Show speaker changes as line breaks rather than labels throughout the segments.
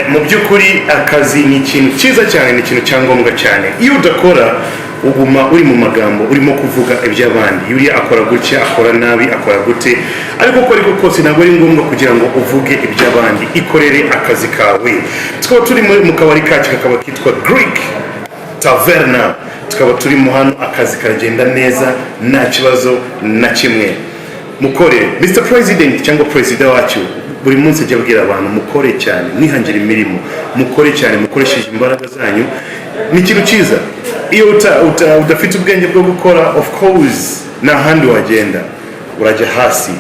mu by'ukuri akazi ni ikintu cyiza cyane, ni ikintu cyangombwa cyane. Iyo udakora uguma uri mu magambo urimo kuvuga iby'abandi, yuriya akora gutya, akora nabi, akora gute, ariko uko ariko kose ntabwo ari ngombwa kugira ngo uvuge iby'abandi. Ikorere akazi kawe. Tukaba turi mu kabari kacu kakaba kitwa Greek Taverna, tukaba turi mu hano, akazi karagenda neza nta kibazo na kimwe. Mukore Mr President cyangwa President wacu buri munsi ajya abwira abantu mukore cyane, mwihangira imirimo, mukore cyane, mukoresheje imbaraga zanyu. Ni ikintu cyiza. Iyo udafite ubwenge bwo gukora, of course nta handi wagenda, urajya hasi.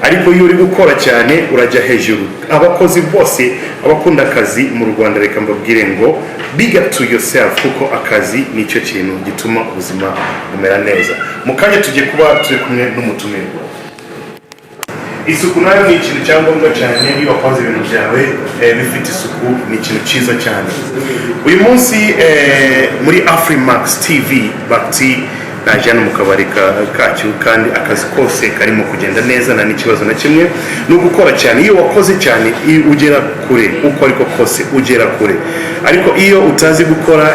Ariko iyo uri gukora cyane urajya hejuru. Abakozi bose abakunda akazi mu Rwanda, reka mbabwire ngo big up to yourself, kuko akazi ni cyo kintu gituma ubuzima bumera neza. Mu kanya tujye kuba turi kumwe n'umutumirwa. Isuku nayo ni ikintu cyangombwa cyane. Iyo wakoze ibintu byawe bifite isuku ni ikintu cyiza cyane. Uyu munsi muri Afrimax TV bati najyana mu kabari kacu, kandi akazi kose karimo kugenda neza, nta n'ikibazo na kimwe. Ni ugukora cyane. Iyo wakoze cyane ugera kure, uko ariko kose ugera kure. Ariko iyo utazi gukora,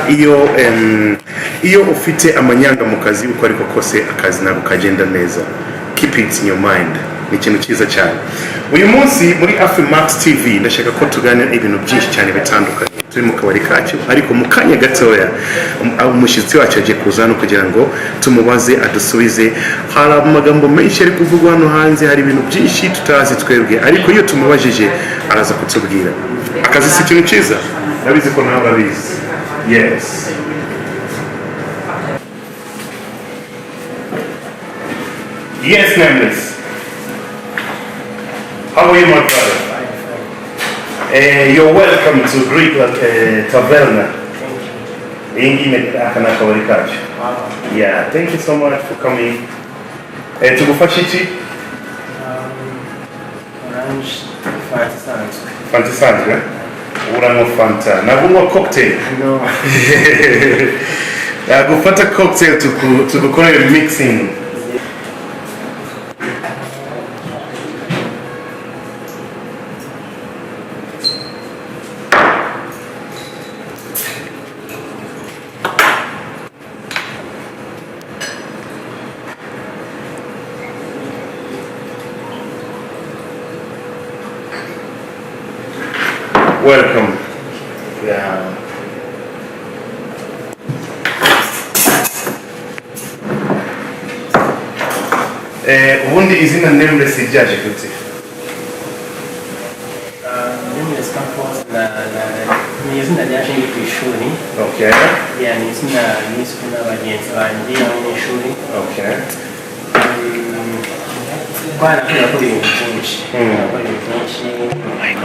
iyo ufite amanyanga mu kazi, uko ariko kose akazi ntabwo kagenda neza. Keep it in your mind. Ni ikintu cyiza cyane. Uyu munsi muri Afrimax TV ndashaka ko tuganira ibintu byinshi cyane bitandukanye. Turi mu kabari kacu, ariko mu kanya gatoya umushyitsi wacu agiye kuza hano kugira ngo tumubaze adusubize. Hari amagambo menshi ari kuvugwa hano hanze, hari ibintu byinshi tutazi twebwe, ariko iyo tumubajije araza kutubwira. Akazi si ikintu cyiza, ndabizi ko nawe urabizi. Yes. Yes, Nameless. How are you, my brother? You're welcome to Greek Taverna. Yeah, thank you so much for coming. Tugufasha iki?
Orange Fanta.
Fanta Sandra? Uranywa Fanta. Nabunywa cocktail.
No.
Gufata cocktail tugukorera mixing. Welcome. Yeah. Ubundi izina Nameless ryaje gute?
Nameless Campus ni izina ryaje ku ishuri.
Okay.
Yeah, ni izina niswe n'abagenzi banjye abanyeshuri.
Okay.
Nakora ko ibintu byinshi. Nakora ibintu byinshi.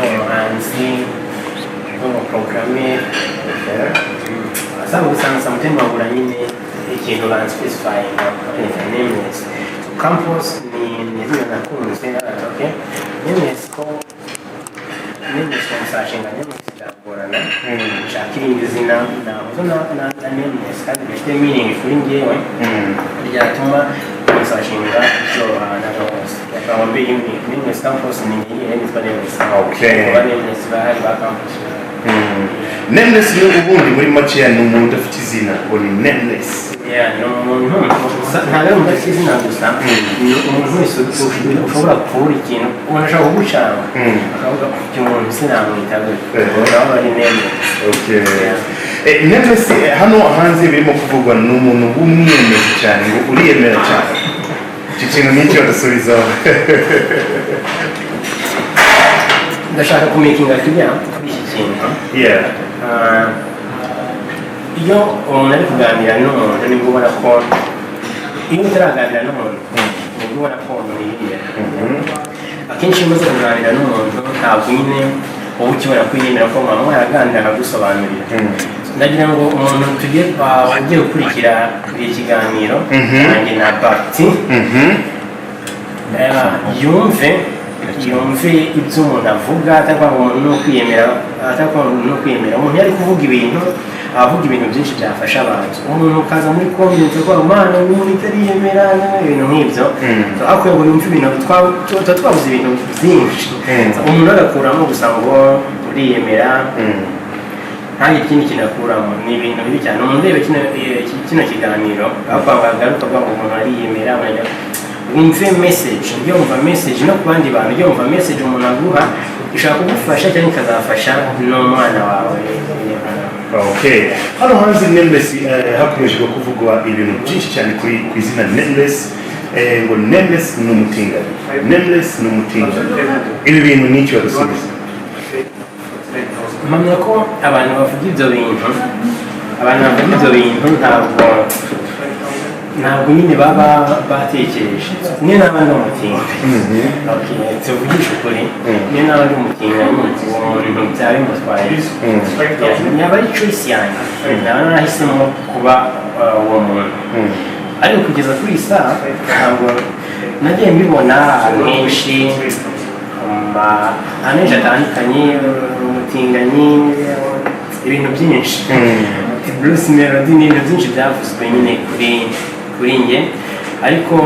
Umuhanzi, umuprogrammer. Asanga sometimes wabura nyine ikintu specifying Nameless. Campus ni izina nakunze. Okay. Nameless umusashinga Nameless byagorana. Nshaka irindi zina nahozo na Nameless kandi bifite meaning kuri njyewe. Byatuma umusashinga byoroha na rwose. Akaba mbere Nameless Campus ni ngiye nitwa Nameless.
Okay.
Nameless bahari ba campus.
Nameless ni ubundi muri make ni umuntu udafite izina, ngo ni Nameless.
Yeah, ni umuntu ntabwo udafite izina gusa, ni umuntu wese ushobora kubura ikintu urashaka kugucanga akavuga ko icyo umuntu sinamwita gutya, uraba ari Nameless.
Okay. Nameless hano hanze birimo kuvugwa ni umuntu w'umwiyemezi cyane, ngo uriyemera cyane. Iki kintu ni icyo adasubizaho.
Ndashaka kumakinga kuri iki kintu.
Yeah.
Iyo umuntu ari kuganira n'umuntu nibwo ubona ko, iyo utaraganira n'umuntu nibwo ubona ko umuntu yiyemera. Akenshi iyo umaze kuganira n'umuntu ntabwo nyine wowe ukibona kwiyemera ko mwaba mwaraganira akagusobanurira. Ndagira ngo umuntu ugiye gukurikira iki kiganiro nanjye na Bati yumve ibyo umuntu avuga, atavuga umuntu no kwiyemera. Umuntu yari kuvuga ibintu, avuga ibintu byinshi byafasha abantu. Umuntu ukaza muri comment ko umwana umuntu itariyemera ibintu nk'ibyo, akwiye ngo yumve ibintu twabuze ibintu byinshi. Umuntu agakuramo gusa ngo uriyemera nta ikindi kinakuramo ni ibintu bibi cyane umuntu ureba kino kiganiro aho bagaruka ngo umuntu ariyemera wumve message yumva message no ku bandi bantu yumva message umuntu aguha ishaka kugufasha cyangwa ikazafasha n'umwana wawe.
Okay, hano hanze Nameless hakomeje kuvugwa ibintu byinshi cyane ku izina Nameless, ngo Nameless ni umutinganyi, Nameless ni umutinganyi. Ibi bintu ni icyo badusubiza?
Mpamya ko abantu bavuga ibyo bintu ntabwo nyine baba batekereje. Niyo naba ndi umutinganyi, tuvugisha ukuri, niyo naba ndi umutinganyi uwo muntu byaba bimutwaye, yaba ari choice yanjye, naba narahisemo kuba uwo muntu. Ariko kugeza kuri iyi saha ntabwo nagiye mbibona ahantu henshi atandukanye, umutinganyi, ibintu byinshi, Bruce Melody n'ibintu byinshi byavuzwe nyine kuri njye, ariko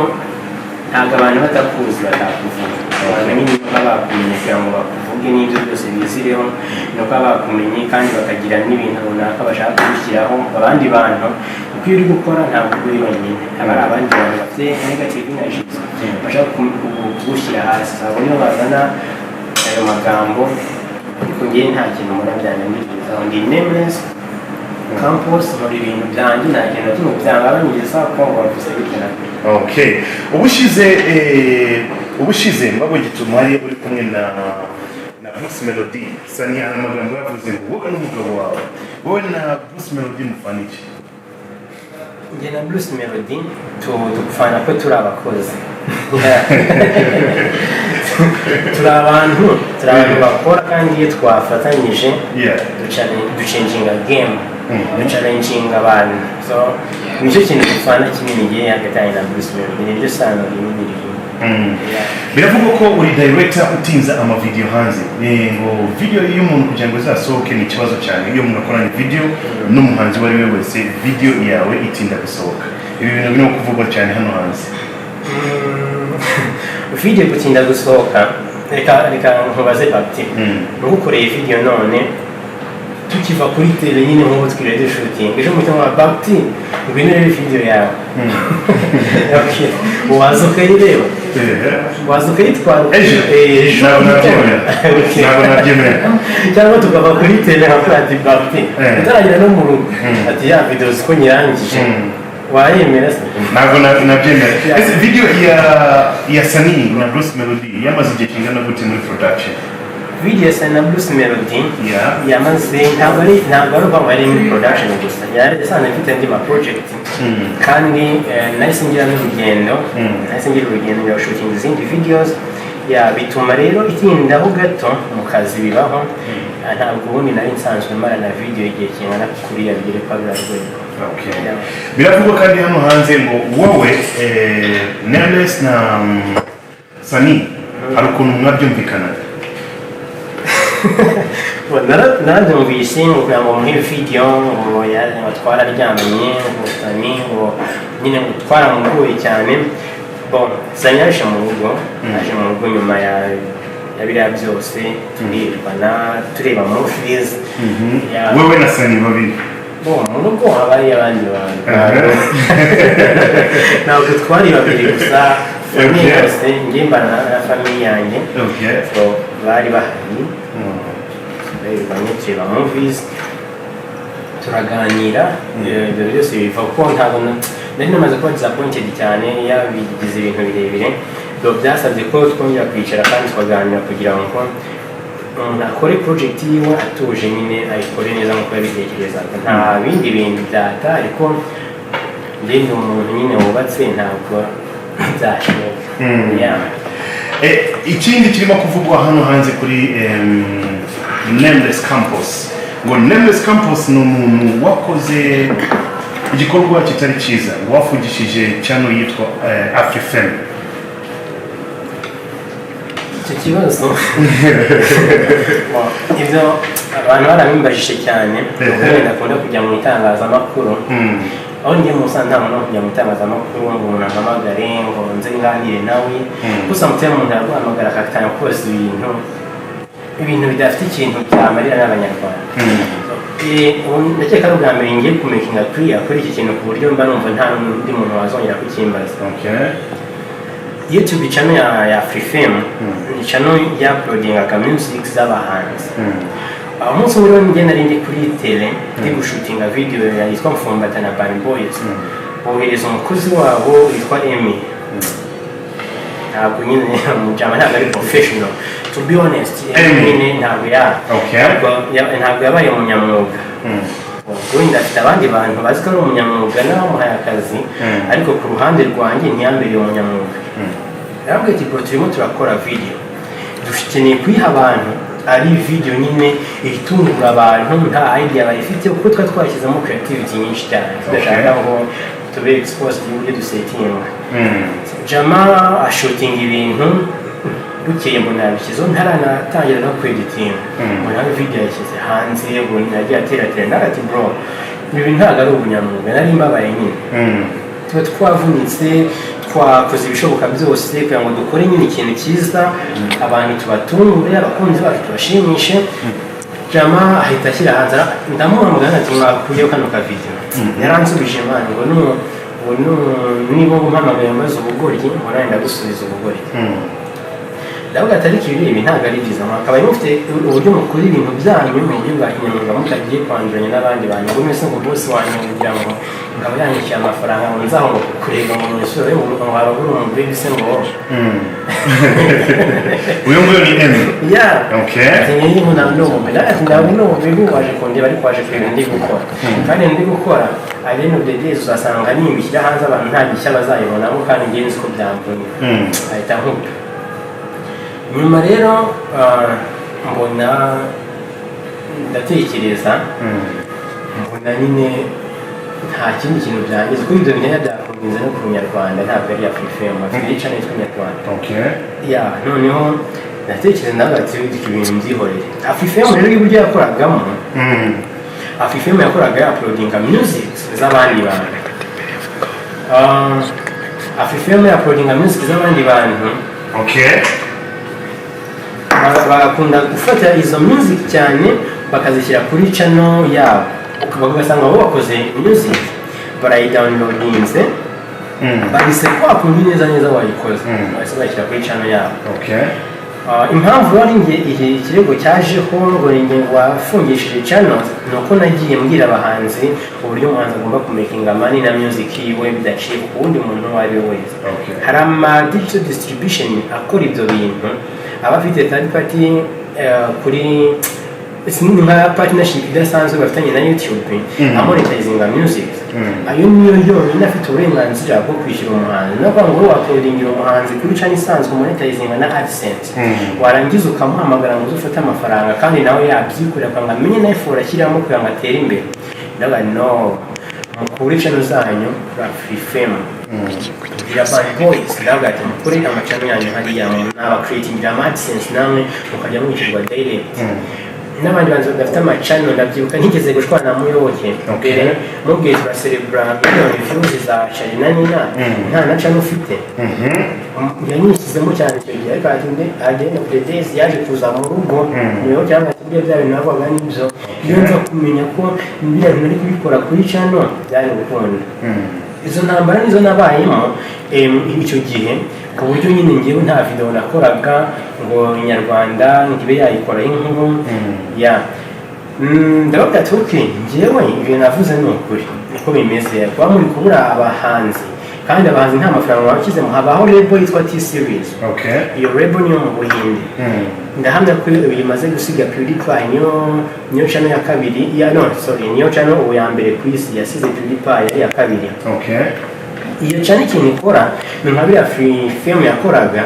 ntabwo abantu batakuzi batakuvuga. Abantu nyine baba bakumenye kugira ngo bakuvuge n'ibyo byose bizireho, no kuba bakumenye kandi bakagira n'ibintu runaka bashaka kubishyiraho abandi bantu. Uko uri gukora ntabwo uri wenyine, haba hari abandi bantu bafite negative energy bashaka kugushyira hasi, abo nibo bazana ayo magambo. Ariko njyewe nta kintu murabyanya mbibwizaho, ndi Nameless Campos, muri ibintu byanjye nta kintu kimwe byangabanyiriza kuko ngo bavuze bityo.
Okay, ubushize mbabwo gituma ari uri kumwe na Bruce Melody, Sani amagambo yavuze ngo wowe n'umugabo wawe, wowe na Bruce Melody mufana iki?
Njye na Bruce Melody dupfana ko turi abakozi, turi abantu bakora, kandi iyo twafatanyije ducenjinga game, ducalenjinga abantu. So nicyo kintu dupfana kinini ngiye hagati na Bruce Melody, niryo sano rinini riri.
Biravugwa ko uri director utinza amavideo hanze, ngo video y'umuntu kugira ngo izasohoke ni ikibazo cyane. Iyo umuntu akoranye video n'umuhanzi wari we wese, video yawe itinda gusohoka. Ibi bintu bino kuvugwa cyane hano hanze.
Video gutinda gusohoka, reka nkubaze Bapti, ngukoreye video none tukiva kuri tele nyine nk'ubu twiriwe dushutinga, ejo mutima wa Bapti ngwino rebe video yawe, waza ukayireba, waza ukayitwara ejo ntabwo nabyemera, cyangwa tukava kuri tele nka ati Bapti utaragira no mu rugo ati ya video ziko nyirangije wayemera se?
Ntabwo nabyemera. Ese video ya Sani na Bruce Melody yamaze igihe kingana gute muri production?
Video ya Sani na Bruce Melody yamaze ntabwo ari bari muri production gusa, yari sana ifite andi ma project, kandi nahise ngira n'urugendo yo shooting izindi videos, bituma rero itindaho gato mu kazi bibaho. Ntabwo ubundi nari nsanzwe mara na video igihe kingana kuriya bigere kwa rwego.
Okay. Biravugwa kandi hano hanze ngo wowe Nameless na Sani hari ukuntu mwabyumvikana?
Narabyumvise ngo kugira ngo muhe video ngo batwara aryamanye, ngo Sani ngo nyine ngo twaramugoye cyane. Sani yaje mu rugo nyuma ya biriya byose, tureba movies.
Wowe na Sani babiri
mu rugo habaye abandi bantu, ntabwo twari babiri gusa, famille yose njye mbana na famille yanjye, bari bahari, tureba movies, turaganira, ibyo byose biva kuko ntabwo nari namaze kuba disappointed cyane yabigize ibintu birebire. Byasabye ko twongera kwicara kandi tukaganira kugira ngo umuntu akore project yiwe atuje, nyine ayikore neza nk'uko yabitekerezaga, nta bindi bintu byata. Ariko njye ndi umuntu nyine wubatse, ntabwo byashoboka.
Ikindi kirimo kuvugwa hano hanze kuri Nameless Campos, ngo Nameless Campos ni umuntu wakoze igikorwa kitari cyiza, wafugishije channel yitwa Afrifame.
Icyo kibazo ibyo abantu barabimbajije cyane, kuko ndakunda kujya mu itangazamakuru, aho ngiye mu Musanze ntabwo no kujya mu itangazamakuru ngo umuntu ampamagare ngo nze nganire nawe, gusa mutima umuntu araguhamagara akatanga koza ibintu ibintu bidafite ikintu byamarira n'abanyarwanda. Ndakeka ari ubwa mbere ngiye kumekinga kuri iki kintu ku buryo mba numva nta n'undi muntu wazongera kukimbaza. YouTube channel ya Freefame ni channel ya uploadinga music z'abahanzi. Umunsi umwe njye nari ndi kuri tele ndi gushutinga video yitwa Mfumbata na Bad Boys. Bohereza umukozi wabo witwa Emmy. Ntabwo nyine umujama ntabwo ari professional, to be honest. Emmy ntabwo ntabwo yabaye umunyamwuga. Wenda afite abandi bantu bazi ko ari umunyamwuga n'abamuhaye akazi, ariko ku ruhande rwanjye ntiyambereye umunyamwuga. Yarambwiye ati bro, turimo turakora video, dukeneye kuyiha abantu ari video nyine itungura abantu, nta idea bayifite kuko twashyizemo creativity nyinshi cyane, tudashaka ngo tube exposed y'uburyo dusetinga. Jama ashooting ibintu bukeye mbona yabishyizeho ntaranatangira no kweditinga, mbona video yashyize hanze, ubwo nagiye atera ati bro, ibi ntabwo ari ubunyamwuga, nari mbabaye nyine. Tuba twavunitse, twakoze ibishoboka byose kugira ngo dukore nyine ikintu cyiza, abantu tubatungure, abakunzi bacu tubashimishe. Jama ahita ashyira hanze, ndamuhamagara ati mwakuyeho kano ka video. Yaransubije mani ngo niba umpamagaye maze ubugoryi, mbona ndagusubiza ubugoryi. Ndavuga atari ibi ntabwo ari byiza, mwakabaye mufite uburyo mukora ibintu byanyu mu buryo bwa kinyamwuga, mutagiye kwanduranya n'abandi bantu. Ngo mwese ngo boss wanyu kugira ngo ngabo yanyishyura amafaranga ngo nzaho ngo kurega mu musore mu rugo ngo harabura umugore bise ngo
uyu nguyu ni Emmy.
Ni umuntu ntabwo n'ubu waje kongera bari kwaje kureba ndi gukora, kandi ndi gukora at the end of the day uzasanga nimbishyira hanze abantu nta gishya bazayibonamo, kandi ngiye nzi ko byamvunye ahita nkupa. Nyuma rero mbona ndatekereza, mbona nyine nta kindi kintu byangiza kuko ibyo bintu byakungiza no ku Nyarwanda, ntabwo ari ya Freefame, afite channel yitwa Nyarwanda. Noneho ndatekereza ndavuga ati ibintu byihorere. Freefame rero y'uburyo yakoragamo, Freefame yakoraga uploadinga music z'abandi bantu. Freefame uploadinga music z'abandi bantu. Bagakunda gufata izo music cyane bakazishyira kuri channel yabo, bagasanga abo bakoze music barayidownloadinze, bahise kwakundi neza wayikoze, bahise bashyira kuri channel yabo. Impamvu wari nge ihe ikirego cyajeho ngo ninge wafungishije channel nuko nagiye mbwira abahanzi uburyo umuhanzi agomba kumakinga money na music yiwe bidaciye ku wundi muntu uwo ari we wese. Hari ama digital distribution akora ibyo bintu, abafite third party kuri nka partnership idasanzwe bafitanye na YouTube amonetizinga music. Ayo niyo yonyine afite uburenganzira bwo kwishyura umuhanzi, no kwanga ngo uploadingira umuhanzi kuri channel isanzwe monetizinga na AdSense, warangiza ukamuhamagara ngo uzufate amafaranga kandi nawe yabyikurira kwanga amenye na effort ashyiramo kugira ngo atere imbere. Ndaga no mukuri channel zanyu za Freefame kugira Bad Boys, ndaga ati mukuri amachannel yanyu hariya n'aba creating AdSense namwe mukajya mwishyurwa direct. N'abandi bantu bafite amachannel ndabyibuka ntigeze gushwana na Muyoboke mbere mubwiye turacelebra miliyoni views za Charina Nina nta na channel ufite. Yanyishyizemo cyane icyo gihe, ariko agenda kuri days yaje kuza mu rugo niyo cyangwa tubye bya bintu navuga n'ibyo iyo nza kumenya ko ibyo nari kubikora kuri channel byari gukunda. Izo ntambara nizo nabayemo icyo gihe, ku buryo nyine ngewe nta video nakoraga ngo Nyarwanda ngibe yayikora inkuru ndavuga ati okay, ngewe ibyo navuze ni ukuri uko bimeze, kuba muri kubura abahanzi kandi abahanzi nta mafaranga bakizemo. Habaho label yitwa T-Series. Iyo label niyo mu Buhinde. Ndahamya ko bimaze gusiga PewDiePie niyo channel ya kabiri niyo channel ubu ya mbere ku isi yasize PewDiePie yari ya kabiri. Iyo channel ikintu ikora ni nka biriya Freefame yakoraga,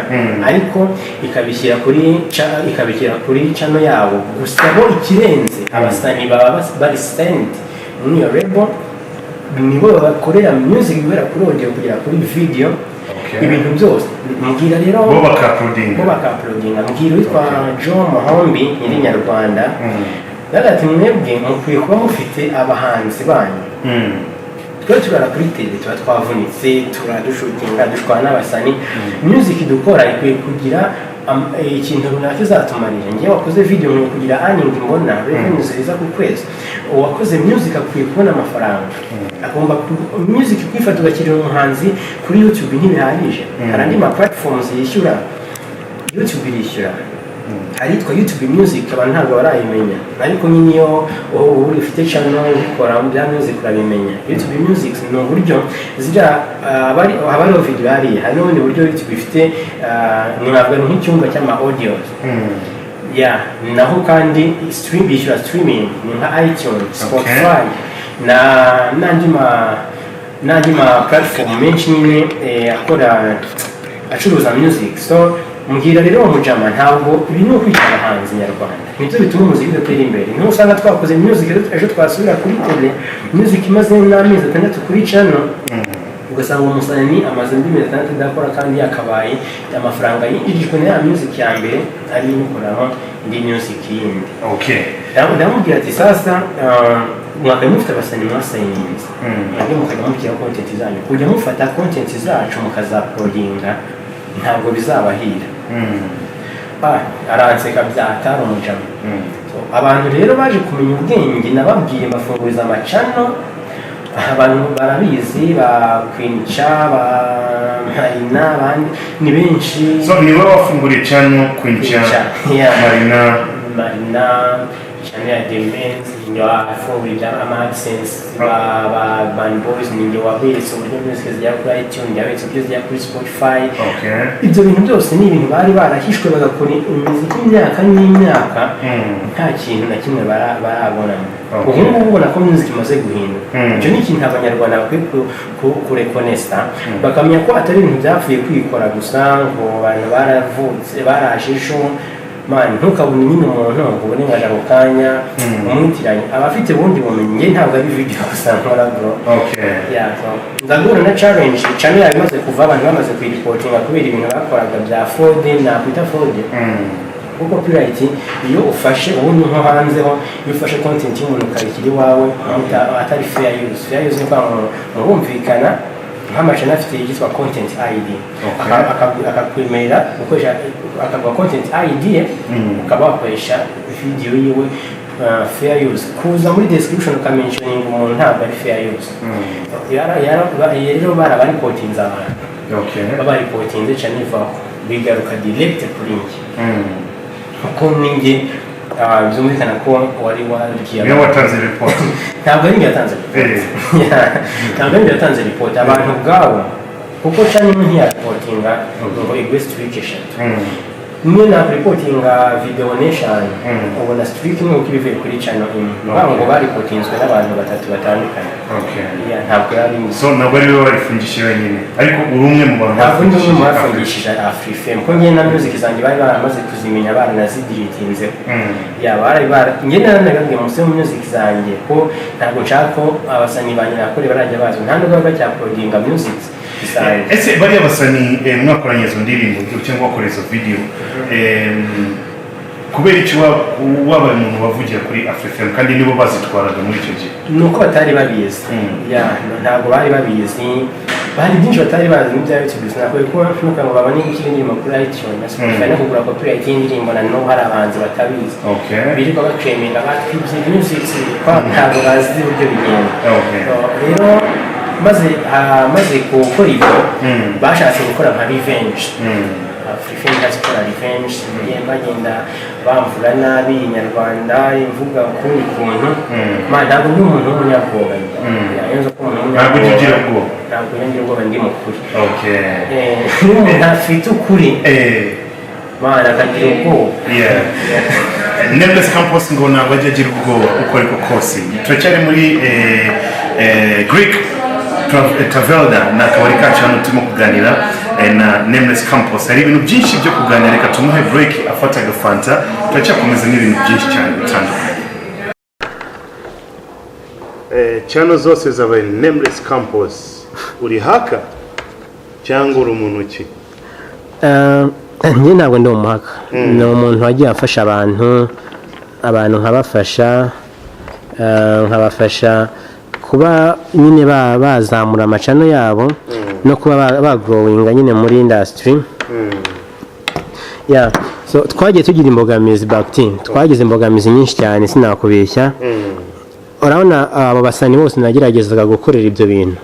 ariko ikabishyira kuri channel yabo. Gusa bo ikirenze abasani baba bari send muri iyo label, nibo bakorera music guhera kuri audio kugera kuri video, ibintu byose. Mbwira rero
bo bakaplodinga
mbwira witwa Joe Mahombi nyiri Nyarwanda, ndagati mwebwe mukwiye kuba mufite abahanzi banyu twe turara kuri tele tuba twavunitse turadushutinga dushwana n'abasani music dukora ikwiye kugira ikintu runaka izatumarira ngewe wakoze video nkwiye kugira earning mbona revenues ziza ku kwezi uwakoze music akwiye kubona amafaranga agomba music kwifata ugakirira umuhanzi kuri YouTube ntibihagije hari andi ma platforms yishyura YouTube irishyura haritwa YouTube Music abantu ntabwo barayimenya ariko nyine iyo uri ufite channel ukora mu bya music urabimenya YouTube Music ni uburyo zira abari video hari n'ubundi buryo YouTube ifite ntabwo ari nk'icyumba cy'ama audio naho kandi streaming ni nka iTunes Spotify n'andi ma platform menshi nyine acuruza music so mbwira rero umujama ntabwo ibi ni ukwicara hanze nyarwanda nibyo bituma umuziki udatera imbere niho usanga twakoze music ejo twasubira kuri tele music imaze n'amezi 6 kuri channel ugasanga umusani amaze ndimi 6 idakora kandi yakabaye amafaranga yinjijwe na music ya mbere ari gukoraho indi music yindi ndamubwira ati sasa mwaka mufite abasani mwasayininze mwebwe mukajya mukira content zanyu kujya mufata content zacu mukazapolinga ntabwo bizabahira aranseka byatari umujama abantu rero baje kumenya ubwenge nababwiye bafunguriza amacano abantu barabizi bakwinica Marina abandi ni benshi
so niwe wafunguriye channel kwincha Marina channel ya Demenz nyo afungurira AdSense ba Band Boys ninyo wabetse uburyo music zijya kuri iTunes yabetse uburyo zijya kuri Spotify ibyo bintu byose ni ibintu bari barahishwe bagakora imiziki imyaka n'imyaka nta kintu na kimwe barabona ubu ngubu ubona ko music imaze guhinduka ibyo ni ikintu abanyarwanda bakwiye kurekonesta bakamenya ko atari ibintu byapfuye kwikora gusa ngo abantu baravutse barashisho man ntukabone nyine umuntu ubone ngaja mu kanya umwitiranye abafite bundi bumenyi nge ntabwo ari video gusa nkora bro ndagura na challenge channel yabimaze kuva abantu bamaze kwireportinga kubera ibintu bakoraga bya fraud na kwita fraud kuko copyright iyo ufashe ubundi nko hanzeho iyo ufashe content y'umuntu karikiri wawe atari fair use ni kwa murumvikana nk'amashana afite yitwa content ID akakwemerera gukoresha akagwa content ID ukaba wakoresha video yiwe fair use kuza muri description ukamentioning umuntu ntabwo ari fair use rero barabari reportinze abantu baba reportinze cyane bigaruka direct kuri njye kuko ninjye byumvikana ko wari wagiye niyo watanze report
ntabwo ari yatanze report ntabwo ari yatanze report abantu bwabo kuko cyane ntiyareportinga ngo igwe streak eshatu niyo na reportinga video nation ubona streak imwe uko ibivuye kuri channel imwe ngo bareportinzwe n'abantu batatu batandukanye ntabwo yari
so ntabwo ari we warifungishije wenyine ariko uri umwe mu bantu
ntabwo ndi umwe mu bafungishije Afrifame ko njye na music zanjye bari baramaze kuzimenya baranazidiritinze njye naranagabwiye munsi mu music zanjye ko ntabwo nshaka ko abasani banjye nakore barajya bazi nta nubwo bacyakodinga music
ese bariya basani mwakoranye izo ndirimbo cyangwa wakoreye izo video kubera icyo wabaye umuntu wavugira kuri Afrifame kandi nibo bazitwaraga muri icyo gihe
nuko batari babizi ntabwo bari babizi bari byinshi batari bazi n'ibya YouTube nakwiye ko nuko ngo babone indirimbo kuri iTunes no kugura copyright y'indirimbo na no hari abahanzi batabizi birirwa bakemera batwibye music ntabwo bazi uburyo bigenda rero maze gukora ibyo bashatse gukora nka revenge Afrifame gukora revenge bagenda bamvura nabi inyarwanda imvuga ukundi kuntu ntabwo ndi umuntu w'umunyabwoba
ntabwo ugira ubwoba
ntabwo ngira ubwoba ndi mukuri n'umuntu afite ukuri akagira ubwoba
Nameless Campus ngo ntabwo ajya agira ubwoba uko ariko kose turacyari muri Greek Tavelda na akabari kacu hano turimo kuganira na Nameless Campus hari ibintu byinshi byo kuganira reka tumuhe break afata agafanta turacyakomeza n'ibintu byinshi cyane bitandukanye channel zose zabaye Nameless Campus uri haka cyangwa uri umuntu ki
njye ntabwo ndi umuhaka ni umuntu wagiye afasha abantu nkabafasha kuba nyine bazamura amacano yabo no kuba bagrowinga nyine muri industry. Yeah, so twagiye tugira imbogamizi back team, twagize imbogamizi nyinshi cyane sinakubeshya. Urabona abo basani bose nageragezaga gukorera ibyo bintu.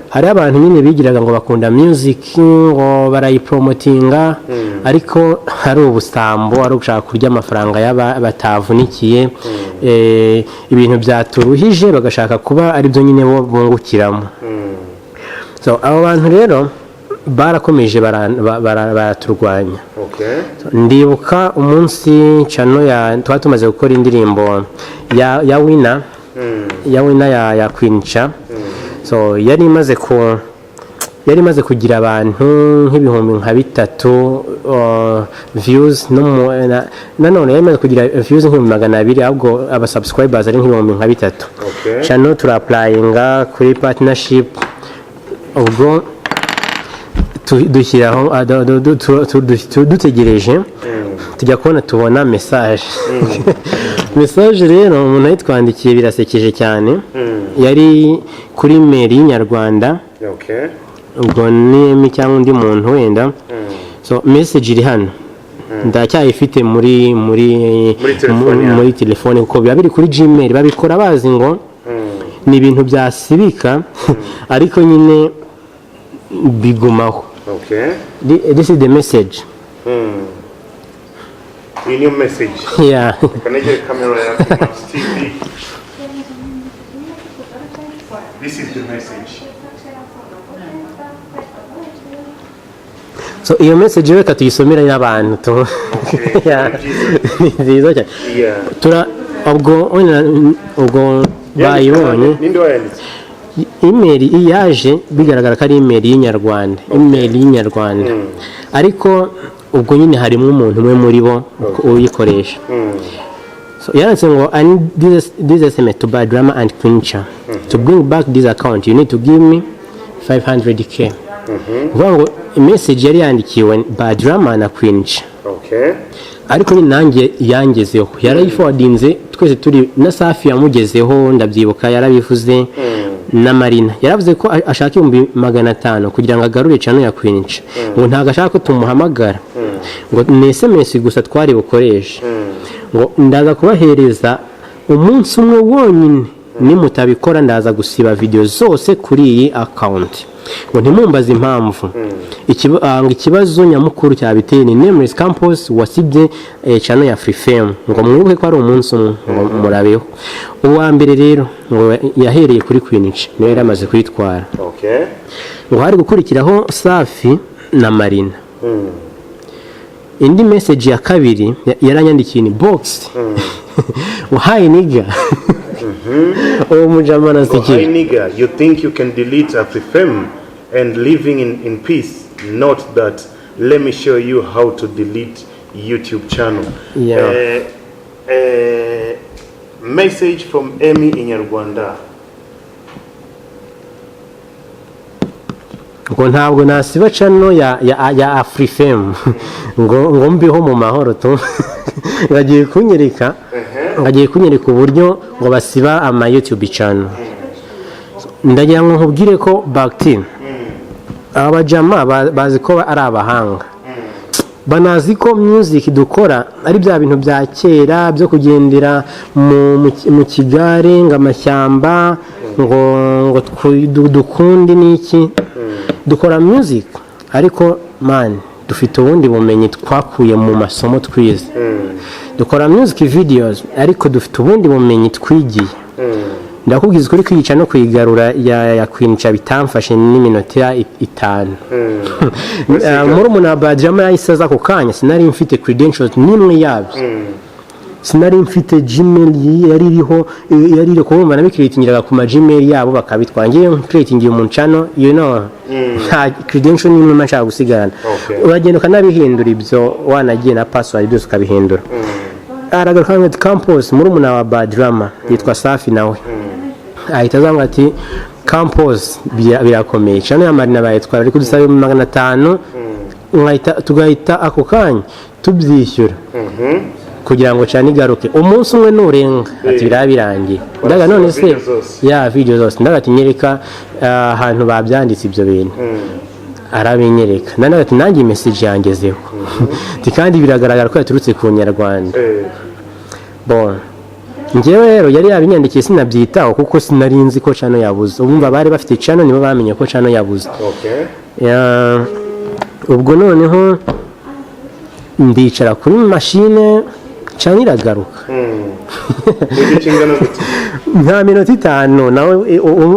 Hari abantu nyine bigiraga ngo bakunda music ngo barayipromotinga, ariko hari ubusambo, ari ugushaka kurya amafaranga batavunikiye, ibintu byaturuhije bagashaka kuba ari byo nyine bo bungukiramo. So abo bantu rero barakomeje baraturwanya. Ndibuka umunsi chano twari tumaze gukora indirimbo ya Winner ya Queen Cha. So yari imaze kugira abantu nk'ibihumbi nka 3 views nanone yari imaze kugira views nk'ibihumbi 200, ahubwo aba subscribers ari nk'ibihumbi nka 3. Chano turaplayinga kuri partnership, ubwo dushyiraho dutegereje tujya kubona tubona message. Message rero umuntu ayitwandikiye birasekeje cyane, yari kuri mail y'inyarwanda. Ubwo ni cyangwa undi muntu wenda. So message iri hano ndacyayifite muri telefone, kuko biba biri kuri Gmail, babikora bazi ngo ni ibintu byasibika ariko nyine bigumaho. This is the message.
In your message.
Yeah.
Can I get a camera ya Max TV? This is the message.
So iyo message reka tuyisomera y'abantu tu. Nziza cyane. Tura ubwo bayibonye.
Ninde wayanditse?
Email yaje bigaragara ko ari email y'inyarwanda. Ariko ubwo nyine harimo umuntu umwe muri bo uyikoresha. So yanditse ngo I need this SMS to buy Drama and Queen Cha. To bring back this account you need to give me 500k. Ngo message yari yandikiwe by Drama na Queen Cha. Ariko nyine nanjye yangezeho, yarayifordinze, twese turi na Safi yamugezeho, ndabyibuka yarabivuze na Marina. Yaravuze ko ashaka 500 kugira ngo agarure channel ya Queen Cha. Ngo ntago ashaka ko tumuhamagara, ngo ni SMS gusa twari bukoresha. Ngo ndaza kubahereza umunsi umwe wonyine, nimutabikora ndaza gusiba video zose kuri iyi account. Ngo ntimumbaze impamvu. Ikibazo nyamukuru cyabiteye ni Nameless Campus wasibye channel ya Free Fame. Ngo mwibuke ko ari umunsi umwe, ngo murabeho. Uwa mbere rero ngo yahereye kuri Queen Cha, niyo yari amaze kwitwara. Ngo hari gukurikiraho Safi na Marina. Indi message ya kabiri yaranyandikiye ni box. Hi nigga. Oh mujamana siki.
Hi nigga, you think you can delete a Free Fame and living in peace? Not that. Let me show you how to delete YouTube channel. Message from Emmy in Rwanda.
Ngo ntabwo nasiba channel ya Free Fame. Ngo mbiho mu mahoro to. Ngagiye kunyereka uburyo ngo basiba ama YouTube channel. Ndagira ngo nkubwire ko back team abajama bazi ko ari abahanga. Banazi ko music dukora ari bya bintu bya kera byo kugendera mu kigare ngamashyamba ngo dukundi niki. Dukora music ariko man dufite ubundi bumenyi twakuye mu masomo twize. Dukora music videos ariko dufite ubundi bumenyi twigiye. Ndakubwiza kuri kwica no kwigarura ya Queen Cha bitamfashe n'iminota 5. Muri umuntu abajama yayisaza ko kanya sinari mfite credentials nimwe yabyo. Sinari mfite Gmail yari kumva na creatingira ku ma Gmail yabo bakabitwangiye creating mu channel nta credential nimwe mashaka gusigarana. Uragenda kanabihindura ibyo wanagiye na password byose ukabihindura. Aragaruka Campus muri umuntu wa Bad Drama yitwa Safi nawe. Ahita zanga ati Campus birakomeye cyane ya Marina bayitwara ariko dusaba 500 ngahita tugahita ako kanya tubyishyura. kugira ngo cyane igaruke umunsi umwe nurenga ati biraba birangiye ndaga none se ya video zose ndaga ati nyereka ahantu babyanditse ibyo bintu arabinyereka ndaga ati nanjye message yangezeho kandi biragaragara ko yaturutse ku Nyarwanda bon njyewe rero yari yabinyandikiye sinabyitaho kuko sinarinzi ko channel yabuze ubumva bari bafite channel nibo bamenye ko channel yabuze ubwo noneho ndicara kuri machine channel iragaruka nta minota 5 nawe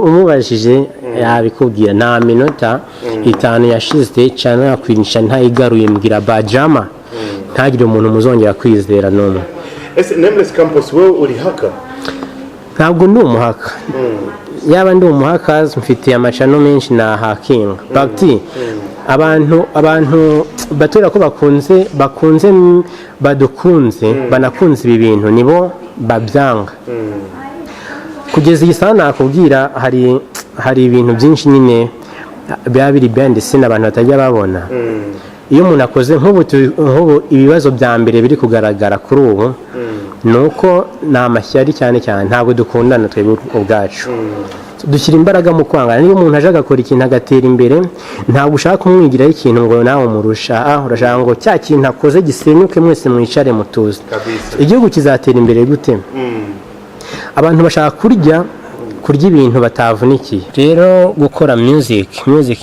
umubajije yabikubwira nta minota 5 yashize channel yakwinisha ntayigaruye mbwira bajama ntagire umuntu muzongera kwizera none
ese Nameless Campus wewe uri haka
ntabwo ndi umuhaka yaba ndi umuhaka mfite amacano menshi na hacking bakti abantu batura ko bakunze badukunze banakunze ibi bintu nibo babyanga kugeza iyi sana nakubwira hari ibintu byinshi nyine bya biri band sina abantu batajya babona iyo umuntu akoze nk'ubu ibibazo bya mbere biri kugaragara kuri ubu nuko na amashyari cyane ntabwo dukundana twebwe ubwacu dushyira imbaraga mu kwangana niba umuntu aje agakora ikintu agatera imbere ntabwo ushaka kumwigiraho ikintu ngo nawe umurusha urashaka ngo cya kintu akoze gisenyuke mwese mwicare mutuze igihugu kizatera imbere gute abantu bashaka kurya ibintu batavunikiye rero gukora music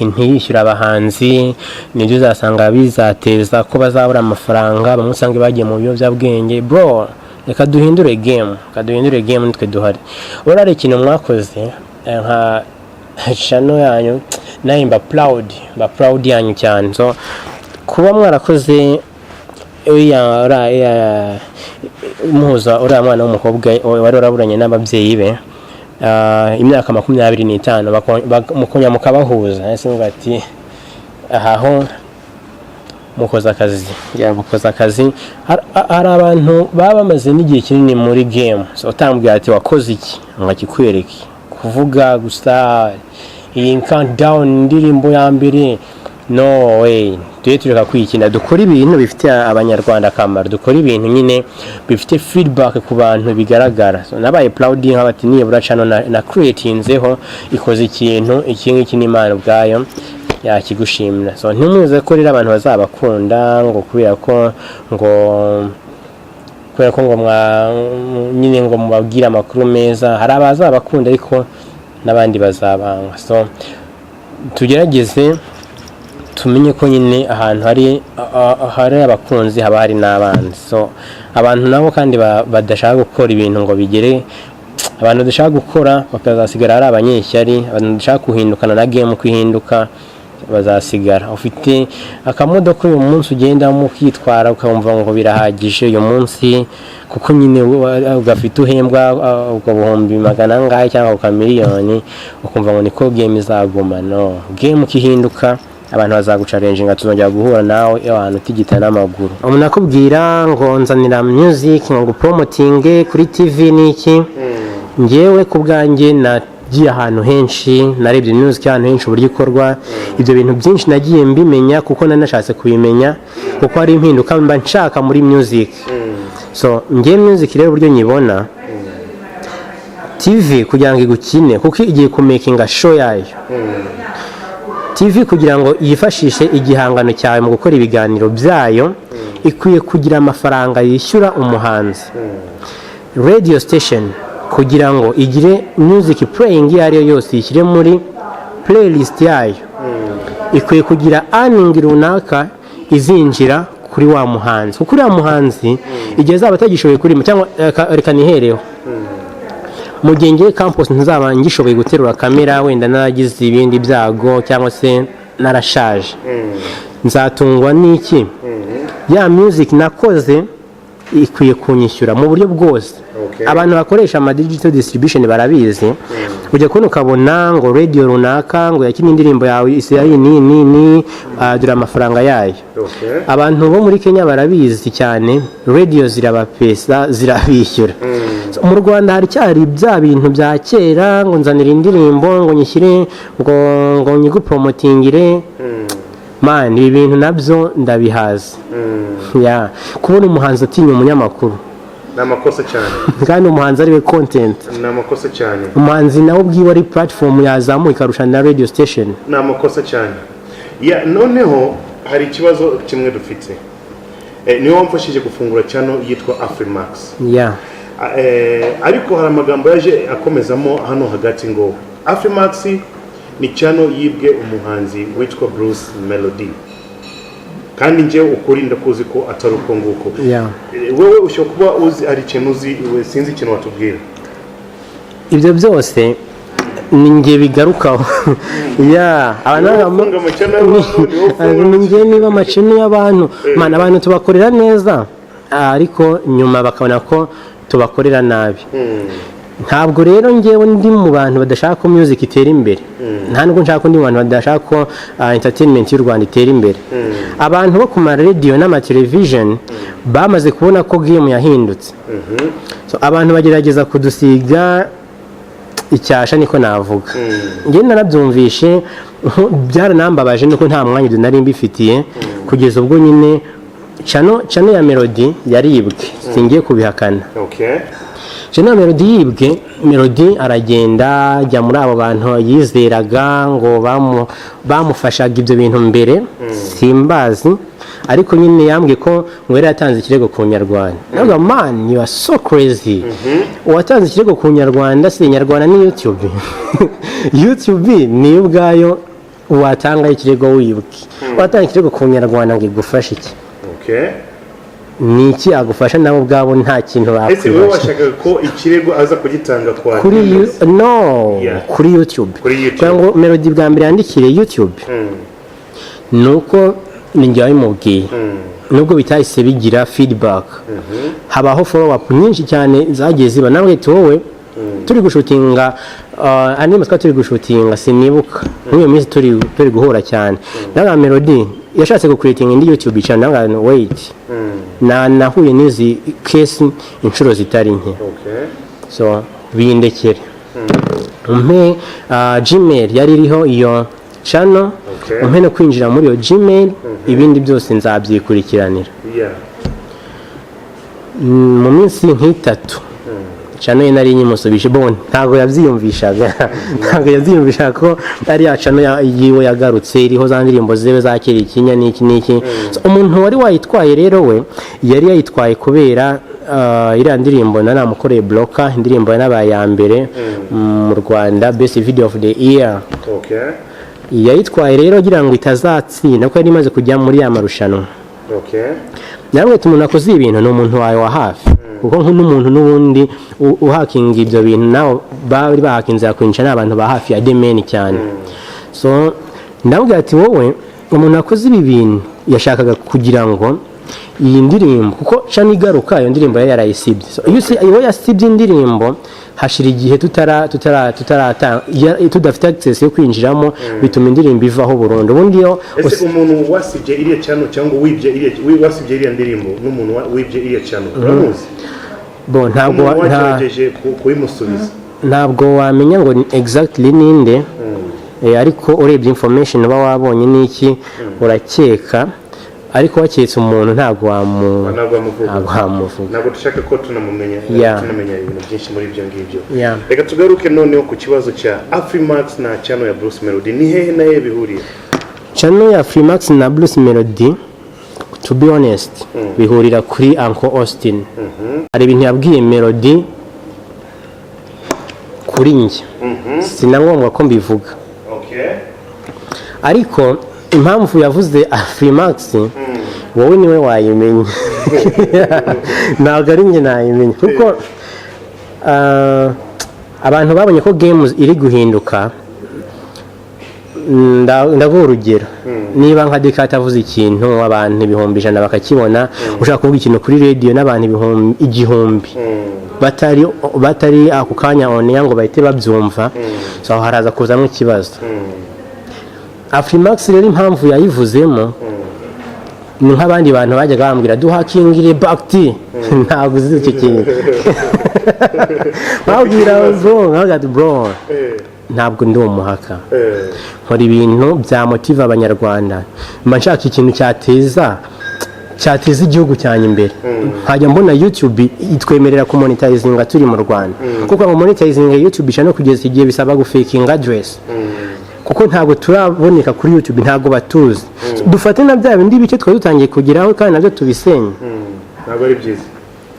ntiyishyura abahanzi nibyo uzasanga bizateza ko bazabura amafaranga bamwe usanga bagiye mu biyobyabwenge bro reka duhindure game nitwe duhari urare ikintu mwakoze nka channel yanyu nayo mba proud yanyu cyane so kuba mwarakoze umuhuza uriya mwana w'umukobwa wari waraburanye n'ababyeyi be imyaka 25 mukonya mukabahuza ese ngo ati ahaho mukoza akazi hari abantu baba bamaze n'igihe kinini muri game so utambwira ati wakoze iki ngakikwereke kuvuga gusa iyi countdown indirimbo ya mbere no way tureka kwikina dukora ibintu bifite abanyarwanda akamaro dukora ibintu nyine bifite feedback ku bantu bigaragara so nabaye proud nk'abati nibura channel na creatinzeho ikoze ikintu iki n'Imana ubwayo yakigushimira so ntimuze ko rero abantu bazabakunda ngo kubera ko nyine ngo mubabwira amakuru meza hari abazabakunda ariko n'abandi bazabanga so tugerageze tumenye ko nyine ahantu hari abakunzi haba hari n'abandi so abantu nabo kandi badashaka gukora ibintu ngo bigere abantu badashaka gukora bakazasigara ari abanyeshyari abantu badashaka guhindukana na game kwihinduka bazasigara ufite akamodoka uyu munsi ugenda mu kwitwara ukamva ngo birahagije uyu munsi kuko nyine ugafite uhembwa ubwo buhumbi magana ngahe cyangwa ukamiliyoni ukumva ngo niko game izaguma no game kihinduka abantu bazagucalenjinga tuzongera guhura nawe abantu utigita n'amaguru umuntu akubwira ngo nzanira music ngo promoting kuri TV niki ngewe ku bwanjye nagiye ahantu henshi narebye music ahantu henshi uburyo ikorwa ibyo bintu byinshi nagiye mbimenya kuko nanashatse kubimenya kuko hari impinduka mba nshaka muri music so ngewe music rero uburyo nyibona TV kugira ngo igukine kuko igiye kumakinga show yayo TV kugira ngo yifashishe igihangano cyawe mu gukora ibiganiro byayo ikwiye kugira amafaranga yishyura umuhanzi radio station kugira ngo igire music playing yariyo yose yishyire muri playlist yayo ikwiye kugira earning runaka izinjira kuri wa muhanzi kuko uriya muhanzi igihe azaba atagishoboye kurima cyangwa reka nihereho mu gihe ngiye campus ntazaba ngishoboye guterura kamera wenda naragize ibindi byago cyangwa se narashaje nzatungwa n'iki ya music nakoze ikwiye kunyishyura mu buryo bwose abantu bakoresha ama digital distribution barabizi ujya kubona ukabona ngo radio runaka ngo yakina indirimbo yawe isirayi ni dura amafaranga yayo abantu bo muri Kenya barabizi cyane radio zirabapesa zirabishyura mu Rwanda hari cyari bya bintu bya kera ngo nzanira indirimbo ngo nyishyire ngo nyigu promotingire man ibi bintu nabyo ndabihaza ya kubona umuhanzi atinya umunyamakuru
ni amakosa cyane
kandi umuhanzi ari we content
ni amakosa cyane
umuhanzi nawe ubwiwe ari platform yazamuye ikarusha na radio station
ni amakosa cyane ya noneho hari ikibazo kimwe dufite niyo wamfashije gufungura channel yitwa Afrimax
ya
ariko hari amagambo yaje akomezamo hano hagati ngo Afrimax ni channel yibwe umuhanzi witwa Bruce Melody kandi nje ukuri ndakuzi ko atari uko nguko wewe ushobora kuba uzi ari ikintu uzi sinzi ikintu watubwira
ibyo byose ni nge bigarukaho ya nge niba amacini y'abantu mana abantu tubakorera neza ariko nyuma bakabona ko tubakorera nabi ntabwo rero ngewe ndi mu bantu badashaka ko music itera imbere nta nubwo nshaka ko ndi mu bantu badashaka ko entertainment y'u Rwanda itera imbere abantu bo ku ma radio n'ama television bamaze kubona ko game yahindutse so abantu bagerageza kudusiga icyasha niko navuga nge narabyumvishe byaranambabaje nuko nta mwanya nari mbifitiye kugeza ubwo nyine channel ya Melody yaribwe singiye kubihakana Channel Melody yibwe Melody aragenda ajya muri abo bantu yizeraga ngo bamufashaga ibyo bintu mbere simbazi ariko nyine yambwiye ko ngo yari yatanze ikirego ku Nyarwanda navuga man you are so crazy watanze ikirego ku Nyarwanda si Nyarwanda ni YouTube YouTube ni ubwayo watanga ikirego wibwe watanga ikirego ku Nyarwanda ngo igufashe iki niki agufasha nabo ubwabo nta kintu bakwibaza
ese wowe washakaga ko ikirego aza kugitanga kwa
kuri YouTube ngo Melody bwa mbere yandikire YouTube nuko ninjye wabimubwiye nubwo bitahise bigira feedback habaho follow up nyinshi cyane zagiye ziba nawe wowe turi gushutinga anime turi gushutinga sinibuka nk'iyo minsi turi guhura cyane naga Melody yashatse go creating indi YouTube channel naga wait nahuye n'izi case inshuro zitari nke so bindekere umpe Gmail yari iriho iyo channel umpe no kwinjira muri iyo Gmail ibindi byose nzabyikurikiranira mu minsi nk'itatu channel nari nyimusubije bon ntago yabyiyumvishaga ko ari ya channel yiwe yagarutse iriho za ndirimbo zibe zakiri ikinya niki umuntu wari wayitwaye rero we yari yayitwaye kubera iriya ndirimbo nanamukoreye blocker indirimbo yanabaye ya mbere mu Rwanda best video of the year yayitwaye rero kugira ngo itazatsinda ko yari imaze kujya muri ya marushanwa namwe umuntu akoze ibintu ni umuntu wawe wa hafi kuko nk'umuntu n'ubundi uhakinga ibyo bintu nawe bari bahakinze yakwinjira n'abantu ba hafi ya demeni cyane so ndabwira ati wowe umuntu akoze ibi bintu yashakaga kugira ngo iyi ndirimbo kuko cyane igaruka iyo ndirimbo yari yarayisibye so iyo yasibye indirimbo hashira igihe tudafite access yo kwinjiramo bituma indirimbo ivaho burundu ubundi yo
ese umuntu wasibye iriya cyano cyangwa wasibye iriya ndirimbo n'umuntu wibye iriya cyano uramuzi
bo ntabwo
kuyimusubiza
ntabwo wamenya ngo exactly ninde ariko urebye information uba wabonye niki urakeka ariko waketse umuntu ntabwo wamuvuga
ntabwo dushaka ko tunamumenya ibintu byinshi muri ibyo ngibyo reka tugaruke noneho ku kibazo cya Afrimax na channel ya Bruce Melody ni hehe na hehe bihuriye
channel ya Afrimax na Bruce Melody to be honest bihurira kuri Uncle Austin hari ibintu yabwiye Melody kuri njye sinangombwa ko mbivuga ariko impamvu yavuze Afrimax wowe niwe wayimenya ntabwo ari njye nayimenya kuko abantu babonye ko games iri guhinduka ndaguha urugero niba nka Dekate avuze ikintu abantu ibihumbi 100 bakakibona ushaka kuvuga ikintu kuri radio n'abantu igihumbi batari ako kanya on ngo bahite babyumva so haraza kuzamo ikibazo Afrimax rero impamvu yayivuzemo ni nk'abandi bantu bajyaga bambwira duhakingire bakti ntabwo uzi icyo kintu babwira bro ntabwo ndi umuhaka nkora ibintu bya motive abanyarwanda mba nshaka ikintu cyateza igihugu cyanyu imbere nkajya mbona YouTube itwemerera kumonetizinga turi mu Rwanda kuko ngo monetizinga YouTube ishano kugeza igihe bisaba gufakinga address kuko ntabwo turaboneka kuri YouTube ntabwo batuzi dufate na bya bindi bice twa dutangiye kugeraho kandi nabyo tubisenye
ntabwo ari byiza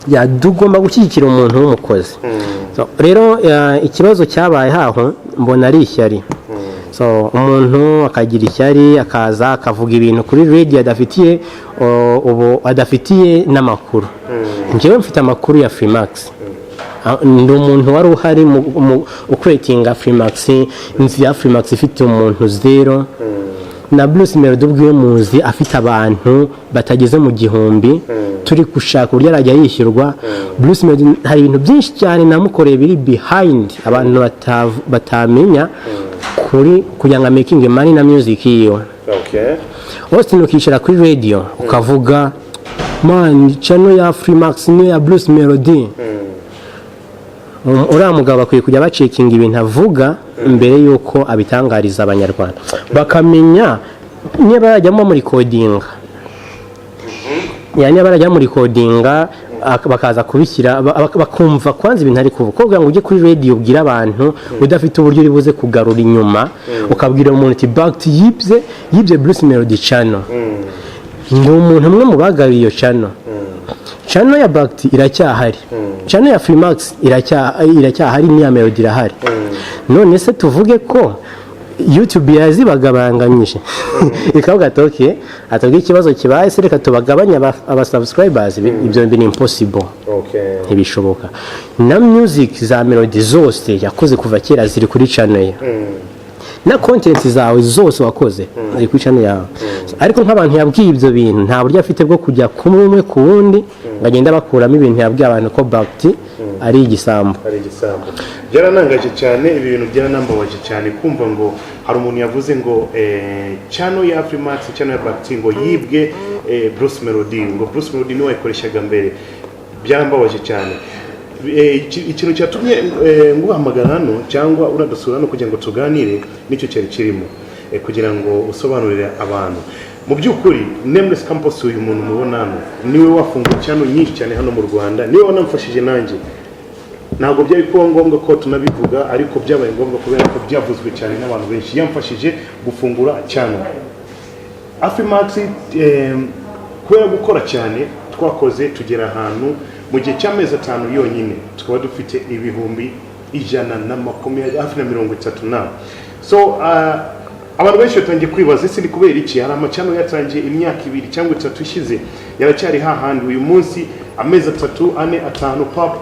ya dugomba gushyigikira umuntu w'umukozi rero ikibazo cyabaye haho mbona ari ishyari umuntu akagira ishyari akaza akavuga ibintu kuri radio adafitiye n'amakuru njyewe mfite amakuru ya Freemax ndi umuntu wari uhari mu creatinga Freemax inzu ya Freemax ifite umuntu zero na Bruce Melody ubwiwe muzi afite abantu batageze mu gihumbi turi gushaka uburyo arajya yishyurwa Bruce Melody hari ibintu byinshi cyane namukoreye biri behind abantu batamenya kugira ngo making money na music yiyo Austin ukishira kuri radio ukavuga man channel ya Freemax ni ya Bruce Melody uriya mugabo bakwiye kujya bacekinga ibintu avuga mbere yuko abitangariza abanyarwanda bakamenya niba barajyamo muri codinga niba barajyamo muri codinga bakaza kubishyira bakumva kwanza ibintu ari kuvuga kugira ngo ujye kuri radio ubwira abantu udafite uburyo uri buze kugarura inyuma ukabwira umuntu ati back yibye Bruce Melody channel ngo umuntu umwe mu bagariye iyo channel ya Bakti iracyahari channel ya Freemax iracyahari n'iya Melody irahari none se tuvuge ko YouTube yazibagabanganyije ikavuga ati atubwiye ikibazo kibaye se reka tubagabanya aba subscribers ibyo ni impossible ntibishoboka na music za Melody zose yakoze kuva kera ziri kuri channel ye na content zawe zose wakoze ari kuri channel yawe ariko nk'abantu yabwiye ibyo bintu nta buryo afite bwo kujya kumwe ku wundi bagenda bakuramo ibintu yabwiye abantu ko Bakti ari igisambo
byaranangaje cyane ibintu byaranambabaje cyane kumva ngo hari umuntu yavuze ngo channel ya Freemax channel ya Bakti ngo yibwe Bruce Melody ngo Bruce Melody niwe yakoreshaga mbere byarambabaje cyane ikintu cyatumye nguhamagara hano cyangwa uradusura no kugira ngo tuganire nicyo cyari kirimo kugira ngo usobanurire abantu mu by'ukuri Nameless Campus uyu muntu mubona hano niwe wafunguye channel nyinshi cyane hano mu Rwanda niwe wanamfashije nanjye ntabwo byari kuba ngombwa ko tunabivuga ariko byabaye ngombwa kubera ko byavuzwe cyane n'abantu benshi yamfashije gufungura channel Freemax kubera gukora cyane twakoze tugera ahantu mu gihe cy'amezi 5 yonyine tukaba dufite ibihumbi 130 so abantu benshi batangiye kwibaza ese ni kubera iki hari amacano yatangiye imyaka 2 cyangwa 3 ishize yaracyari hahandi uyu munsi amezi 3 4 5 pop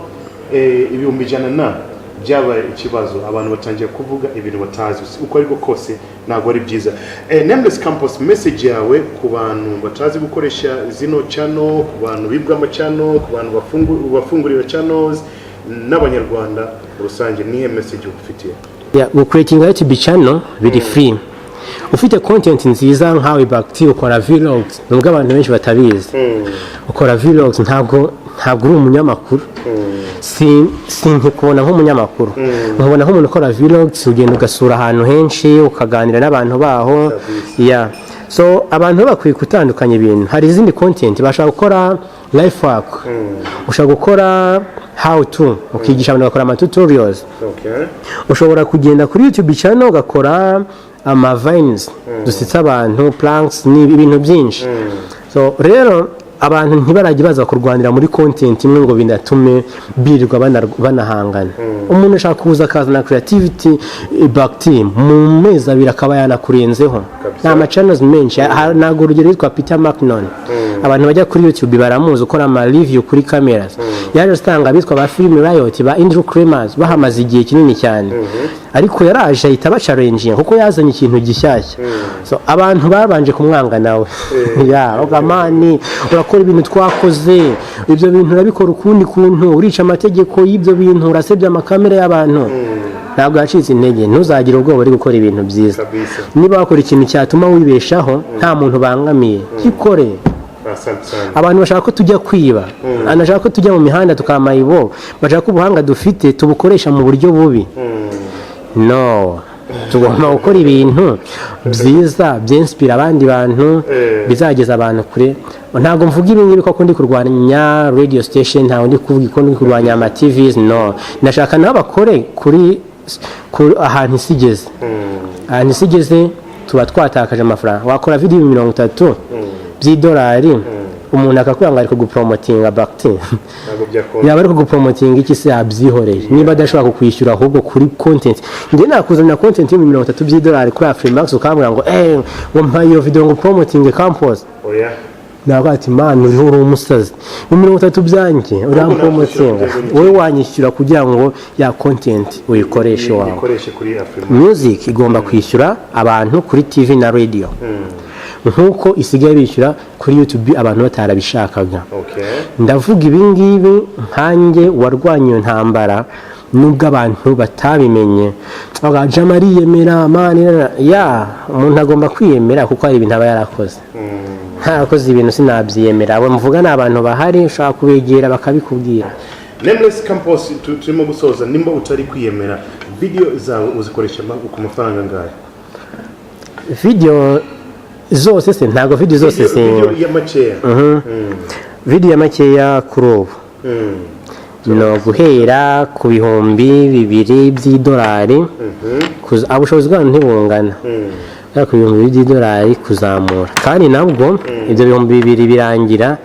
ibihumbi 100 byabaye ikibazo abantu batangiye kuvuga ibintu batazi uko ariko kose ntabwo ari byiza Nameless Campus message yawe ku bantu batazi gukoresha zino channel ku bantu bibwa amacano ku bantu bafungurira channels n'abanyarwanda rusange niye message ufitiye
creating YouTube channel biri free ufite content nziza nkawe Bakti ukora vlogs nubwo abantu benshi batabizi ukora vlogs ntabwo uri umunyamakuru nkubona nk'umunyamakuru nkubona nk'umuntu ukora vlogs ugenda ugasura ahantu henshi ukaganira n'abantu baho so abantu bakwiye gutandukanya ibintu hari izindi content bashaka gukora life work ushaka gukora how to ukigisha abantu bakora ama tutorials ushobora kugenda kuri YouTube channel ugakora vines dusitsa abantu planks ni ibintu byinshi so rero abantu ntibarajye baza kurwanira muri content imwe ngo binatume birirwa banahangana umuntu ushaka kuza akazana creativity Bakti mu mezi 2 akaba yanakurenzeho nta channels menshi ntago urugero yitwa Peter McNon abantu bajya kuri YouTube baramuzi ukora ama review kuri cameras yaje stanga bitwa ba Film Riot ba Andrew Kremers bahamaze igihe kinini cyane ariko yaraje ahita challenge kuko yazanye ikintu gishyashya so abantu babanje kumwanga nawe ogamani urakora ibintu twakoze ibyo bintu urabikora ukundi kuntu urica amategeko y'ibyo bintu urasebya amakamera y'abantu ntabwo yacitse intege ntuzagire ubwoba uri gukora ibintu byiza niba wakora ikintu cyatuma wibeshaho nta muntu bangamiye gikore abantu bashaka ko tujya kwiba anashaka ko tujya mu mihanda tukamayibo bashaka ko ubuhanga dufite tubukoresha mu buryo bubi no tugomba gukora ibintu byiza byinspira abandi bantu bizageza abantu kure. Ntabwo mvuga ibi ngibi ko ndi kurwanya radio station, ntawe ndi kuvuga ko ndi kurwanya ama TVs, no. Ndashaka nabo bakore kuri ahantu isigeze. Ahantu isigeze tuba twatakaje amafaranga. Wakora video 30 by'idolari, umuntu akakwanga ari kugupromotinga bakti. Yaba ari kugupromotinga iki se abyihoreye. Niba adashobora kukwishyura ahubwo kuri content. Nge nakuzana content yo 30 by'idolari kuri Afrimax ukambwira ngo wampa iyo video ngo promoting campus.
Oya.
Navuga ati man uri umusazi. 30 byanjye urampromotinga. Wowe wanyishyura kugira ngo ya content uyikoreshe wawe.
Uyikoreshe kuri Afrimax.
Music igomba kwishyura abantu kuri TV na radio. Nkuko isigaye bishyura kuri YouTube abantu batarabishakaga. Ndavuga ibi ngibi nkanjye warwanye ntambara nubwo abantu batabimenye. Jamari yemera mani ya umuntu agomba kwiyemera kuko ari ibintu aba yarakoze. Ntakoze ibintu sinabyiyemera. Abo mvuga n'abantu bahari ushaka kubegera bakabikubwira.
Nameless Campus turimo gusoza, nimba utari kwiyemera video zawe uzikoresha ku mafaranga ngahe?
Video zose se ntago video zose se
video ya makeya.
Video ya makeya kuri ubu no guhera ku bihumbi 2 by'idolari abushobozi bwanyu ntibungana ku bihumbi by'idolari kuzamura, kandi nabwo ibyo bihumbi 2 birangira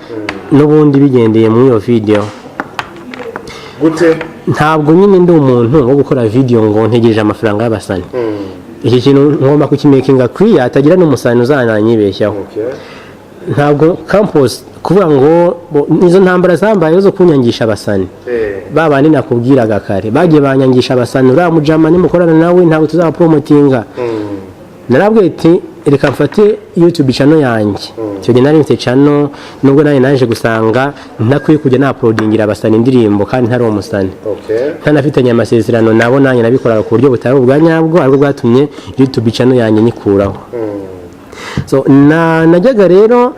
n'ubundi bigendeye muri iyo video.
Gute?
Ntabwo nyine ndi umuntu wo gukora video ngo ntegereje amafaranga y'abasani. Iki kintu ngomba kukimekinga clear atagira n'umusani uzananyibeshyaho. Ntabwo campus kuvuga ngo nizo ntambara zambaye zo kunyangisha abasani. Babandi nakubwiraga kare bagiye banyangisha abasani uramujama nimukorana nawe ntabwo tuzapromotinga. Narabwiye ati reka mfate YouTube channel yanjye. Cyo nari mfite channel nubwo naje gusanga ntakwiye kujya na uploadingira abasani indirimbo kandi ntari umusani. Ntanafitanye amasezerano nabo nanjye nabikoraga ku buryo butari ubwanyabwo ariko bwatumye YouTube channel yanjye nikuraho. So najyaga rero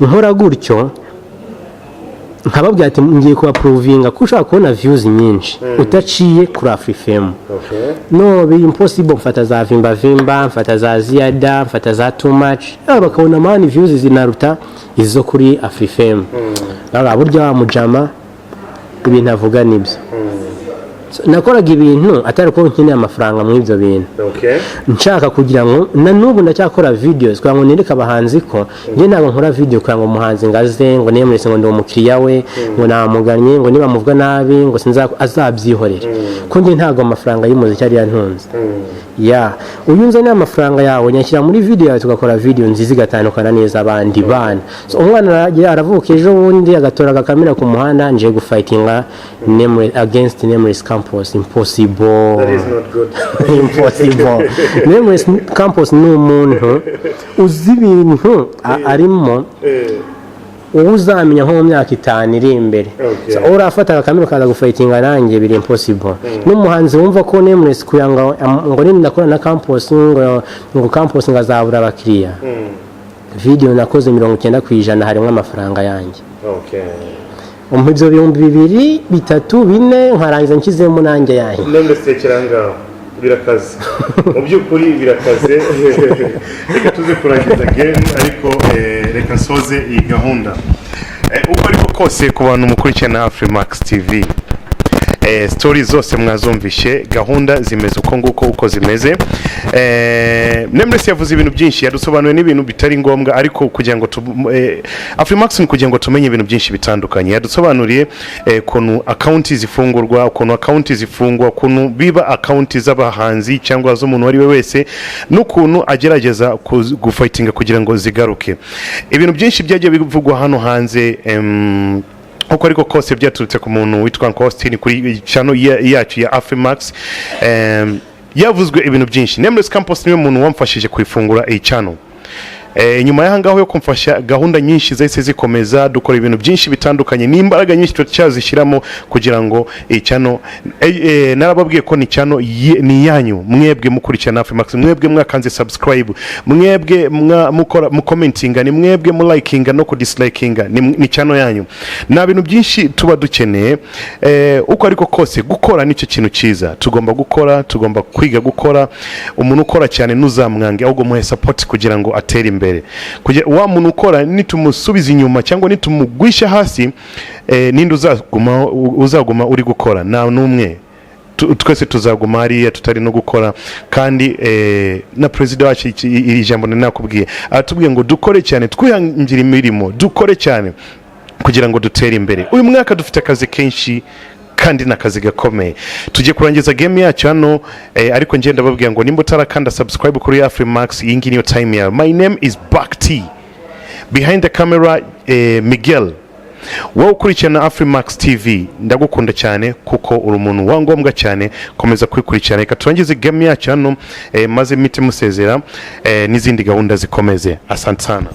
nkora gutyo nkababwira ati ngiye kuba provinga ko ushaka kubona views nyinshi utaciye kuri Afrifame. No be impossible mfata za vimba mfata za ziada mfata za too much bakabona mani views zinaruta izo kuri Afrifame. Burya wa mujama ibintu avuga nibyo. Nakoraga ibintu atari ko nkeneye amafaranga mu ibyo bintu. Nshaka kugira ngo na nubu ndacyakora videos kwa ngo nereka abahanzi ko nge ntabwo nkora video kwa ngo umuhanzi ngaze ngo nemurese ngo ndi umukiriya we ngo namuganye ngo niba muvuga nabi ngo sinza azabyihorera ko nge ntabwo amafaranga y'umuziki ari yantunze. Uyunze n'amafaranga yawe nyashyira muri video yawe tugakora video nziza igatandukana neza abandi bana. So umwana aravuka ejo wundi agatora agakamera ku muhanda nje gufightinga against Nameless Campus. Impossible.
That is not good.
Impossible. Nameless Campus ni umuntu uzi ibintu arimo uzamenya nko mu myaka 5 iri imbere. So urafata agakamera kaza gufightinga nanjye biri impossible. N'umuhanzi wumva ko Nameless kuyanga ngo ni nakora na Campus ngo Campus ngazabura abakiriya. Video nakoze 90% harimo amafaranga yanjye. Umubyo bihumbi 2 3 4 nkarangiza nkizemo nanjye yanjye.
Nameless tekiranga birakaze. Mu byukuri birakaze. Reka tuze kurangiza game ariko reka soze iyi gahunda. Uko ariko kose ku bantu mukurikirana Afrimax TV. Stories zose mwazumvishe, gahunda zimeze uko nguko uko zimeze. Nameless yavuze ibintu byinshi, yadusobanuye n'ibintu bitari ngombwa ariko kugira ngo Afrimax ni kugira ngo tumenye ibintu byinshi bitandukanye. Yadusobanuriye kuntu account zifungurwa, kuntu account zifungwa, kuntu biba account z'abahanzi cyangwa z'umuntu wari we wese, n'ukuntu agerageza gufightinga kugira ngo zigaruke. Ibintu byinshi byagiye bivugwa hano hanze uko ariko kose byaturutse ku muntu witwa Austin kuri channel yacu ya Afrimax. Yavuzwe ibintu byinshi. Nameless Campus niwe muntu wamfashije kwifungura iyi channel. nyuma y'ahangaho yo kumfasha gahunda nyinshi zahise zikomeza dukora ibintu byinshi bitandukanye n'imbaraga nyinshi turacyazishyiramo kugira ngo channel narababwiye ko ni channel ni yanyu mwebwe mukurikirana Afrimax mwebwe mwakanze subscribe mwebwe mukora mu commentinga ni mwebwe mu likinga no ku dislikinga ni channel yanyu na bintu byinshi tuba dukeneye uko ariko kose gukora nicyo kintu cyiza tugomba gukora tugomba kwiga gukora umuntu ukora cyane nuzamwange ahubwo muhe support kugira ngo atere imbere wa muntu ukora nitumusubiza inyuma cyangwa nitumugwisha hasi ninde uzaguma uri gukora na numwe twese tuzaguma hariya tutari no gukora kandi na president wacu iri jambo nakubwiye atubwiye ngo dukore cyane twihangira imirimo dukore cyane kugira ngo dutere imbere uyu mwaka dufite akazi kenshi kandi nakazi gakomeye tujye kurangiza game yacu hano ariko ngenda babwiye ngo nimba utarakanda subscribe kuri Afrimax iyi ngiyo time ya my name is Bakti behind the camera Miguel wowe ukurikirana Afrimax TV ndagukunda cyane kuko uri umuntu wangombwa cyane komeza kwikurikirana reka turangize game yacu hano maze mite musezera n'izindi gahunda zikomeze asante sana